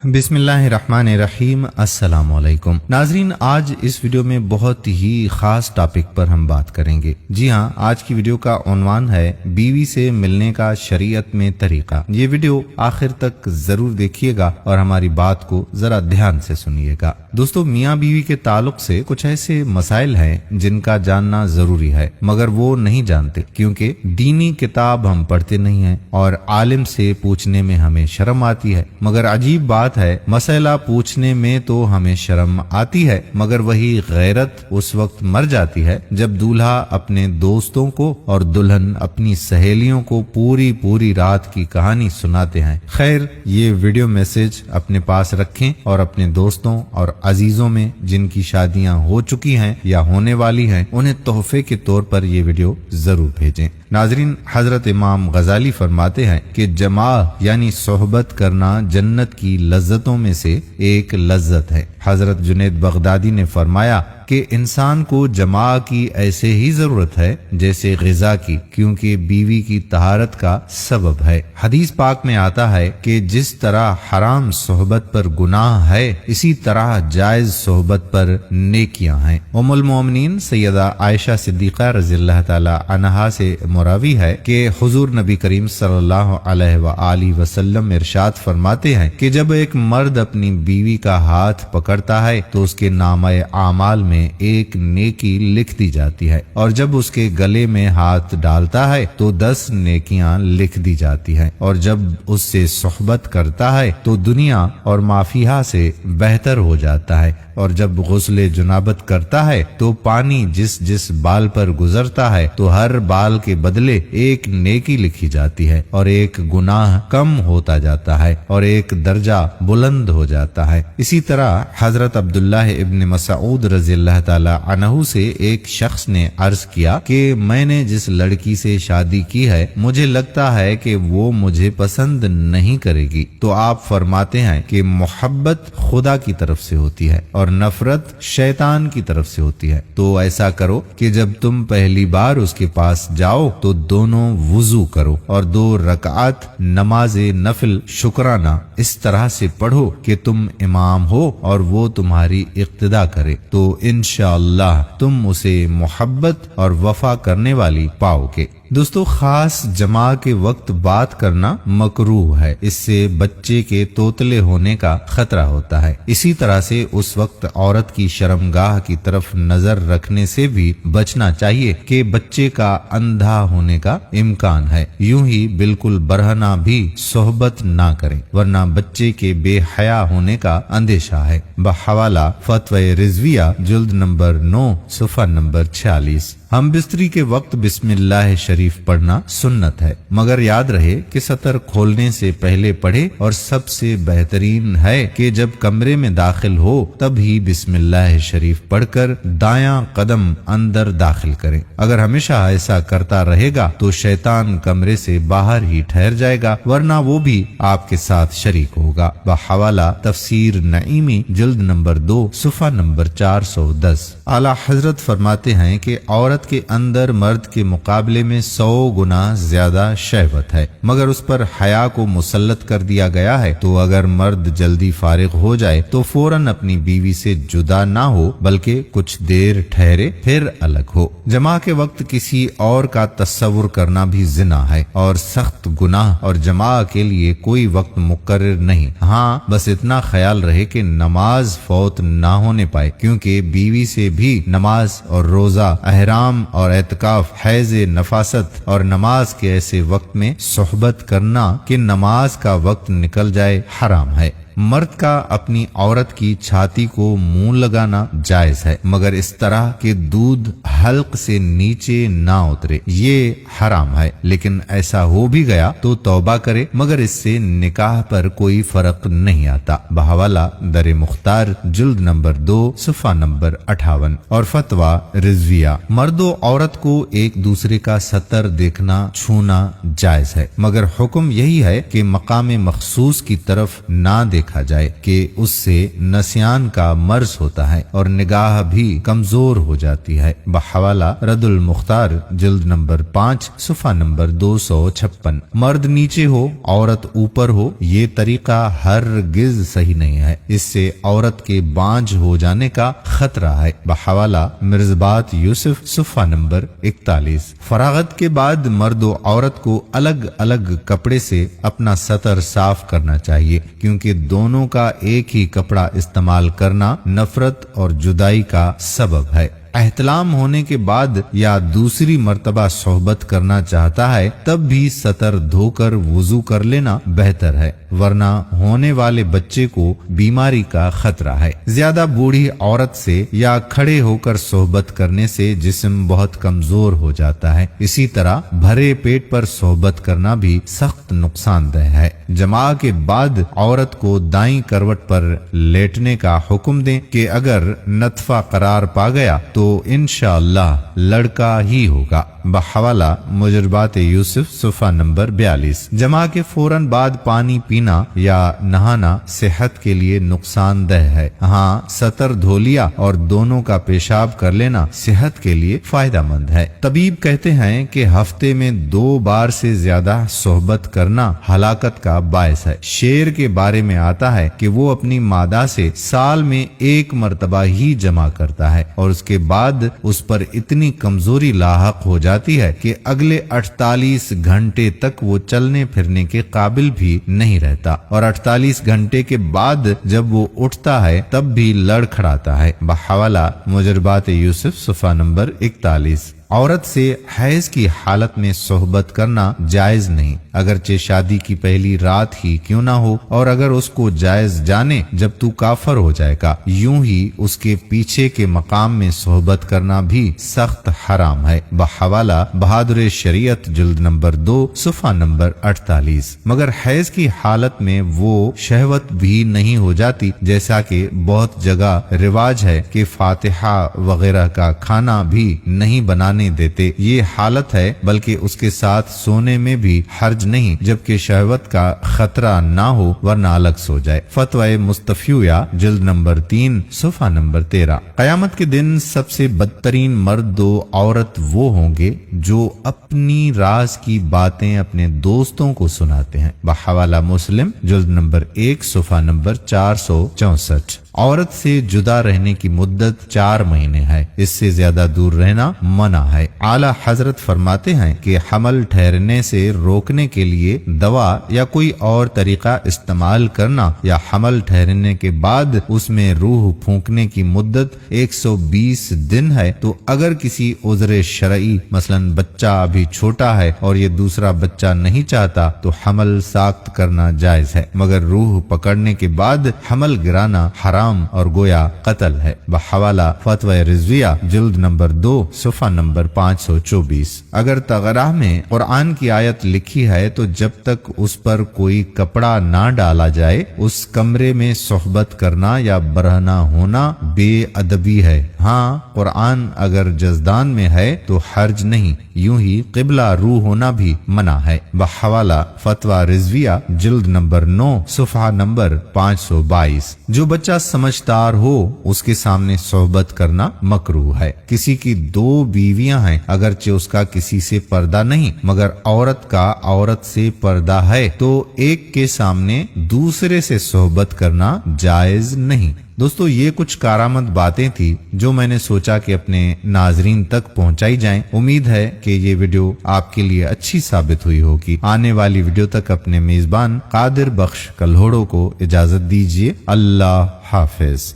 बिस्मिल्लाहिर्रहमानिर्रहीम। अस्सलाम वालेकुम नाजरीन, आज इस वीडियो में बहुत ही खास टॉपिक पर हम बात करेंगे। जी हाँ, आज की वीडियो का उन्वान है बीवी से मिलने का शरीयत में तरीका। ये वीडियो आखिर तक जरूर देखिएगा और हमारी बात को जरा ध्यान से सुनिएगा। दोस्तों, मियाँ बीवी के ताल्लुक से कुछ ऐसे मसाइल हैं जिनका जानना जरूरी है, मगर वो नहीं जानते क्योंकि दीनी किताब हम पढ़ते नहीं हैं और आलिम से पूछने में हमें शर्म आती है। मगर अजीब बात है, मसला पूछने में तो हमें शर्म आती है, मगर वही गैरत उस वक्त मर जाती है जब दूल्हा अपने दोस्तों को और दुल्हन अपनी सहेलियों को पूरी पूरी रात की कहानी सुनाते हैं। खैर, ये वीडियो मैसेज अपने पास रखें और अपने दोस्तों और अजीजों में जिनकी शादियां हो चुकी हैं या होने वाली हैं, उन्हें तोहफे के तौर पर ये वीडियो जरूर भेजें। नाजरीन, हजरत इमाम गजाली फरमाते हैं कि जमा यानी सोहबत करना जन्नत की लज्जतों में से एक लज्जत है। हजरत जुनैद बगदादी ने फरमाया कि इंसान को जमा की ऐसे ही जरूरत है जैसे ग़िज़ा की, क्योंकि बीवी की तहारत का सबब है। हदीस पाक में आता है कि जिस तरह हराम सोहबत पर गुनाह है, इसी तरह जायज सोहबत पर नेकियां हैं। उम्मुल मोमिनीन सैयदा आयशा सिद्दीक़ा रज़ियल्लाहु ताला अन्हा से मुरावी है कि हुजूर नबी करीम सल्लल्लाहु अलैहि वसल्लम इरशाद फरमाते हैं कि जब एक मर्द अपनी बीवी का हाथ पकड़ता है तो उसके नामे आमाल में एक नेकी लिख दी जाती है, और जब उसके गले में हाथ डालता है तो 10 नेकियां लिख दी जाती हैं, और जब उससे सोहबत करता है तो दुनिया और माफिया से बेहतर हो जाता है, और जब गुस्ले जुनाबत करता है तो पानी जिस जिस बाल पर गुजरता है तो हर बाल के बदले एक नेकी लिखी जाती है, और एक गुनाह कम होता जाता है और एक दर्जा बुलंद हो जाता है। इसी तरह हजरत अब्दुल्लाह इब्न मसऊद रज़ियल्लाहु ताला अन्हु से एक शख्स ने अर्ज किया कि मैंने जिस लड़की से शादी की है, मुझे लगता है कि वो मुझे पसंद नहीं करेगी। तो आप फरमाते हैं कि मोहब्बत खुदा की तरफ से होती है और नफरत शैतान की तरफ से होती है। तो ऐसा करो कि जब तुम पहली बार उसके पास जाओ तो दोनों वुजू करो और 2 रकात नमाज़े नफिल शुक्राना इस तरह से पढ़ो कि तुम इमाम हो और वो तुम्हारी इक्तिदा करे, तो इंशाअल्लाह तुम उसे मोहब्बत और वफा करने वाली पाओगे। दोस्तों, खास जमा के वक्त बात करना मकरूह है, इससे बच्चे के तोतले होने का खतरा होता है। इसी तरह से उस वक्त औरत की शर्मगाह की तरफ नजर रखने से भी बचना चाहिए कि बच्चे का अंधा होने का इम्कान है। यूं ही बिल्कुल बरहना भी सोहबत ना करें, वरना बच्चे के बेहया होने का अंदेशा है। बहवाला फतवा रिजविया जुल्द नंबर 9 सफ़ा नंबर 46। हम बिस्तरी के वक्त बिस्मिल्लाह शरीफ पढ़ना सुन्नत है, मगर याद रहे कि सतर खोलने से पहले पढ़े, और सबसे बेहतरीन है कि जब कमरे में दाखिल हो तब ही बिस्मिल्लाह शरीफ पढ़कर दायां कदम अंदर दाखिल करें। अगर हमेशा ऐसा करता रहेगा तो शैतान कमरे से बाहर ही ठहर जाएगा, वरना वो भी आपके साथ शरीक होगा। बहवाला तफसीर नईमी जिल्द नंबर 2 सफ़ा नंबर 410। आला हजरत फरमाते हैं कि औरत के अंदर मर्द के मुकाबले में 100 गुना ज्यादा शहवत है, मगर उस पर हया को मुसल्लत कर दिया गया है। तो अगर मर्द जल्दी फारिग हो जाए तो फौरन अपनी बीवी से जुदा ना हो, बल्कि कुछ देर ठहरे फिर अलग हो। जमा के वक्त किसी और का तस्वुर करना भी जिना है और सख्त गुनाह, और जमा के लिए कोई वक्त मुकर्रर नहीं। हाँ, बस इतना ख्याल रहे कि नमाज फौत ना होने पाए, क्योंकि बीवी से भी नमाज और रोजा, अहराम और एतकाफ, हैज नफासत और नमाज के ऐसे वक्त में सोहबत करना कि नमाज का वक्त निकल जाए हराम है। मर्द का अपनी औरत की छाती को मुंह लगाना जायज है, मगर इस तरह के दूध हल्क से नीचे ना उतरे, ये हराम है। लेकिन ऐसा हो भी गया तो तौबा करे, मगर इससे निकाह पर कोई फर्क नहीं आता। बहवाला दर मुख्तार जुल्द नंबर 2 सफ़ा नंबर 58 और फतवा रिजविया। मर्द مرد و عورت کو ایک دوسرے کا سطر دیکھنا چھونا جائز ہے، مگر حکم یہی ہے کہ مقام مخصوص کی طرف نہ دیکھا جائے کہ اس سے نسیان کا مرض ہوتا ہے اور نگاہ بھی کمزور ہو جاتی ہے۔ بحوالہ رد المختار جلد نمبر 5 صفحہ نمبر 256۔ مرد نیچے ہو عورت اوپر ہو، یہ طریقہ ہرگز صحیح نہیں ہے، اس سے عورت کے بانجھ ہو جانے کا خطرہ ہے۔ بحوالہ مرزبات یوسف صفحہ نمبر 41۔ فراغت کے بعد مرد و عورت کو الگ الگ کپڑے سے اپنا سطر صاف کرنا چاہیے، کیونکہ دونوں کا ایک ہی کپڑا استعمال کرنا نفرت اور جدائی کا سبب ہے۔ احتلام ہونے کے بعد یا دوسری مرتبہ صحبت کرنا چاہتا ہے تب بھی سطر دھو کر وضو کر لینا بہتر ہے، ورنہ ہونے والے بچے کو بیماری کا خطرہ ہے۔ زیادہ بوڑھی عورت سے یا کھڑے ہو کر صحبت کرنے سے جسم بہت کمزور ہو جاتا ہے، اسی طرح بھرے پیٹ پر صحبت کرنا بھی سخت نقصان دہ ہے۔ جماع کے بعد عورت کو دائیں کروٹ پر لیٹنے کا حکم دیں کہ اگر نطفہ قرار پا گیا تو انشاءاللہ لڑکا ہی ہوگا۔ بحوالہ مجربات یوسف صفحہ نمبر 42۔ جماع کے فوراً بعد پانی پینا یا نہانا صحت کے لیے نقصان دہ ہے، ہاں سطر دھو لیا اور دونوں کا پیشاب کر لینا صحت کے لیے فائدہ مند ہے۔ طبیب کہتے ہیں کہ ہفتے میں 2 بار سے زیادہ صحبت کرنا ہلاکت کا باعث ہے۔ شیر کے بارے میں آتا ہے کہ وہ اپنی مادہ سے سال میں 1 مرتبہ ہی جمع کرتا ہے اور اس کے بعد اس پر اتنی کمزوری لاحق ہو جاتی ہے کہ اگلے 48 گھنٹے تک وہ چلنے پھرنے کے قابل بھی نہیں رہتا، اور 48 گھنٹے کے بعد جب وہ اٹھتا ہے تب بھی لڑکھڑاتا ہے۔ بحوالہ مجربات یوسف صفحہ نمبر 41۔ عورت سے حیض کی حالت میں صحبت کرنا جائز نہیں، اگرچہ شادی کی پہلی رات ہی کیوں نہ ہو، اور اگر اس کو جائز جانے جب تو کافر ہو جائے گا، یوں ہی اس کے پیچھے کے مقام میں صحبت کرنا بھی سخت حرام ہے۔ بحوالہ بہادر شریعت جلد نمبر 2 صفحہ نمبر 48۔ مگر حیض کی حالت میں وہ شہوت بھی نہیں ہو جاتی، جیسا کہ بہت جگہ رواج ہے کہ فاتحہ وغیرہ کا کھانا بھی نہیں بنانے دیتے۔ یہ حالت ہے، بلکہ اس کے ساتھ سونے میں بھی حرج نہیں جبکہ شہوت کا خطرہ نہ ہو، ورنہ الگ سو جائے۔ فتوی مستفیویہ جلد نمبر 3 صفحہ نمبر 13۔ قیامت کے دن سب سے بدترین مرد و عورت وہ ہوں گے جو اپنی راز کی باتیں اپنے دوستوں کو سناتے ہیں۔ بحوالہ مسلم جلد نمبر 1 صفحہ نمبر 464۔ عورت سے جدا رہنے کی مدت 4 مہینے ہے، اس سے زیادہ دور رہنا منع ہے۔ اعلیٰ حضرت فرماتے ہیں کہ حمل ٹھہرنے سے روکنے کے لیے دوا یا کوئی اور طریقہ استعمال کرنا یا حمل ٹھہرنے کے بعد اس میں روح پھونکنے کی مدت 120 دن ہے، تو اگر کسی عذر شرعی مثلا بچہ ابھی چھوٹا ہے اور یہ دوسرا بچہ نہیں چاہتا تو حمل ساخت کرنا جائز ہے، مگر روح پکڑنے کے بعد حمل گرانا حرام اور گویا قتل ہے۔ بحوالہ فتوی رضویہ جلد نمبر 2 صفحہ نمبر 524۔ اگر تغراہ میں قرآن کی آیت لکھی ہے تو جب تک اس پر کوئی کپڑا نہ ڈالا جائے اس کمرے میں صحبت کرنا یا برہنہ ہونا بے ادبی ہے۔ ہاں قرآن اگر جزدان میں ہے تو حرج نہیں، یوں ہی قبلہ روح ہونا بھی منع ہے۔ بحوالہ فتوی رضویہ جلد نمبر 9 صفحہ نمبر 522۔ جو بچہ سمجھدار ہو اس کے سامنے صحبت کرنا مکروہ ہے۔ کسی کی 2 بیویاں ہیں، اگرچہ اس کا کسی سے پردہ نہیں، مگر عورت کا عورت سے پردہ ہے، تو ایک کے سامنے دوسرے سے صحبت کرنا جائز نہیں۔ دوستو یہ کچھ کارآمد باتیں تھی جو میں نے سوچا کہ اپنے ناظرین تک پہنچائی جائیں۔ امید ہے کہ یہ ویڈیو آپ کے لیے اچھی ثابت ہوئی ہوگی۔ آنے والی ویڈیو تک اپنے میزبان قادر بخش کلہوڑوں کو اجازت دیجیے۔ اللہ حافظ۔